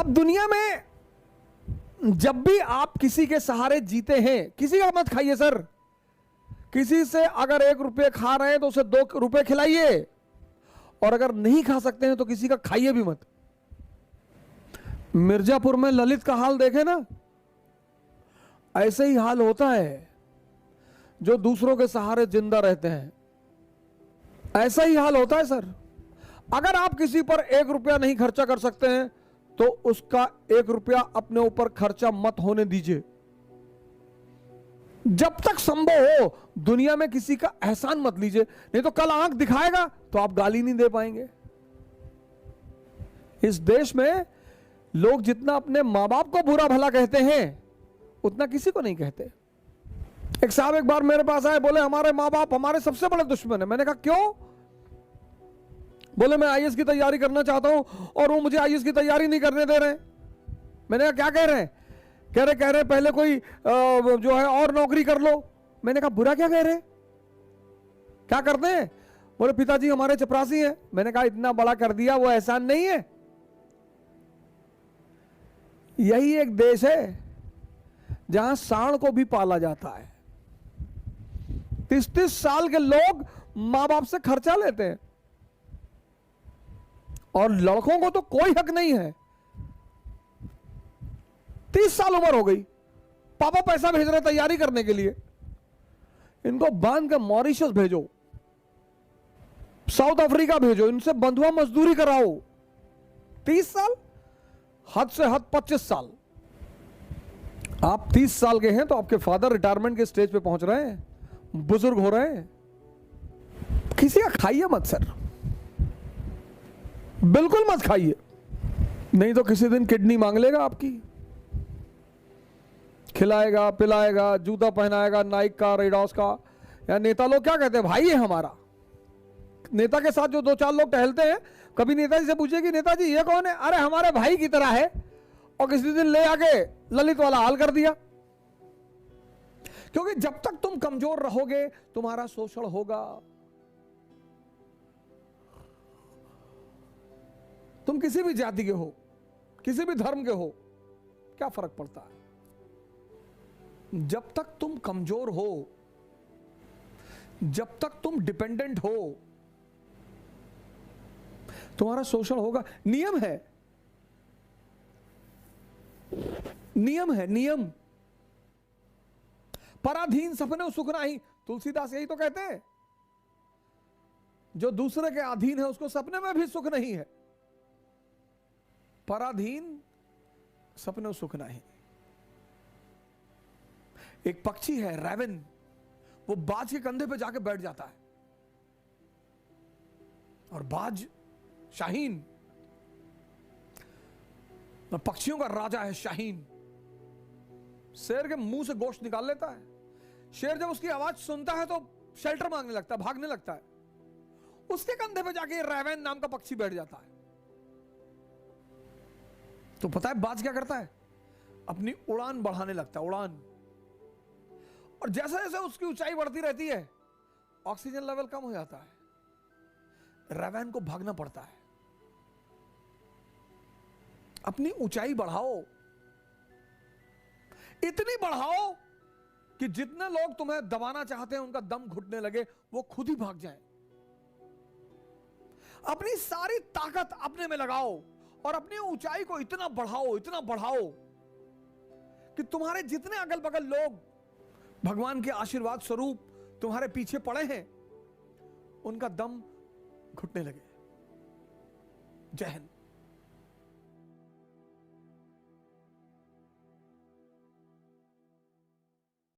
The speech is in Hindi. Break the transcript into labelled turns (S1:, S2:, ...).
S1: अब दुनिया में जब भी आप किसी के सहारे जीते हैं, किसी का मत खाइए सर। किसी से अगर 1 रुपये खा रहे हैं तो उसे 2 रुपये खिलाइए, और अगर नहीं खा सकते हैं तो किसी का खाइए भी मत। मिर्जापुर में ललित का हाल देखे ना, ऐसे ही हाल होता है जो दूसरों के सहारे जिंदा रहते हैं, ऐसा ही हाल होता है सर। अगर आप किसी पर 1 रुपया नहीं खर्चा कर सकते हैं तो उसका 1 रुपया अपने ऊपर खर्चा मत होने दीजिए। जब तक संभव हो दुनिया में किसी का एहसान मत लीजिए, नहीं तो कल आंख दिखाएगा तो आप गाली नहीं दे पाएंगे। इस देश में लोग जितना अपने मां बाप को बुरा भला कहते हैं उतना किसी को नहीं कहते। एक साहब एक बार मेरे पास आए, बोले हमारे मां बाप हमारे सबसे बड़े दुश्मन है। मैंने कहा क्यों? बोले मैं आईएएस की तैयारी करना चाहता हूं और वो मुझे आईएएस की तैयारी नहीं करने दे रहे। मैंने कहा क्या कह रहे हैं? कह रहे पहले कोई जो है और नौकरी कर लो। मैंने कहा बुरा क्या कह रहे? क्या करते हैं? बोले पिताजी हमारे चपरासी हैं। मैंने कहा इतना बड़ा कर दिया, वो एहसान नहीं है? यही एक देश है जहां सांड को भी पाला जाता है। 30-30 साल के लोग मां बाप से खर्चा लेते हैं और लड़कों को तो कोई हक नहीं है। 30 साल उम्र हो गई, पापा पैसा भेज रहे तैयारी करने के लिए, इनको बांध के मॉरिशस भेजो, साउथ अफ्रीका भेजो, इनसे बंधुआ मजदूरी कराओ। 30 साल, हद से हद 25 साल। आप 30 साल के हैं तो आपके फादर रिटायरमेंट के स्टेज पे पहुंच रहे हैं, बुजुर्ग हो रहे हैं। किसी का खाइए मत सर, बिल्कुल मत खाइए, नहीं तो किसी दिन किडनी मांग लेगा आपकी। खिलाएगा पिलाएगा, जूता पहनाएगा नाइक का, रेडॉस का। या नेता लोग क्या कहते हैं, भाई है हमारा। नेता के साथ जो 2-4 लोग टहलते हैं, कभी नेताजी से पूछे कि नेताजी ये कौन है? अरे हमारे भाई की तरह है। और किसी दिन ले आके ललित वाला हाल कर दिया। क्योंकि जब तक तुम कमजोर रहोगे तुम्हारा शोषण होगा। तुम किसी भी जाति के हो, किसी भी धर्म के हो, क्या फर्क पड़ता है? जब तक तुम कमजोर हो, जब तक तुम डिपेंडेंट हो, तुम्हारा शोषण होगा। नियम है, नियम है, नियम। पराधीन सपने सुख नहीं, तुलसीदास यही तो कहते हैं। जो दूसरे के अधीन है उसको सपने में भी सुख नहीं है। पराधीन सपने सुख नहीं। एक पक्षी है रैवन, वो बाज के कंधे पे जाके बैठ जाता है, और बाज शाहीन, पक्षियों का राजा है शाहीन, शेर के मुंह से गोश्त निकाल लेता है। शेर जब उसकी आवाज सुनता है तो शेल्टर मांगने लगता है, भागने लगता है। उसके कंधे पे जाके रैवन नाम का पक्षी बैठ जाता है। तो पता है बाज क्या करता है? अपनी उड़ान बढ़ाने लगता है, उड़ान। और जैसे जैसे उसकी ऊंचाई बढ़ती रहती है, ऑक्सीजन लेवल कम हो जाता है, रैवन को भागना पड़ता है। अपनी ऊंचाई बढ़ाओ, इतनी बढ़ाओ कि जितने लोग तुम्हें दबाना चाहते हैं उनका दम घुटने लगे, वो खुद ही भाग जाएं। अपनी सारी ताकत अपने में लगाओ और अपनी ऊंचाई को इतना बढ़ाओ कि तुम्हारे जितने अगल बगल लोग भगवान के आशीर्वाद स्वरूप तुम्हारे पीछे पड़े हैं, उनका दम घुटने लगे। जय हिंद।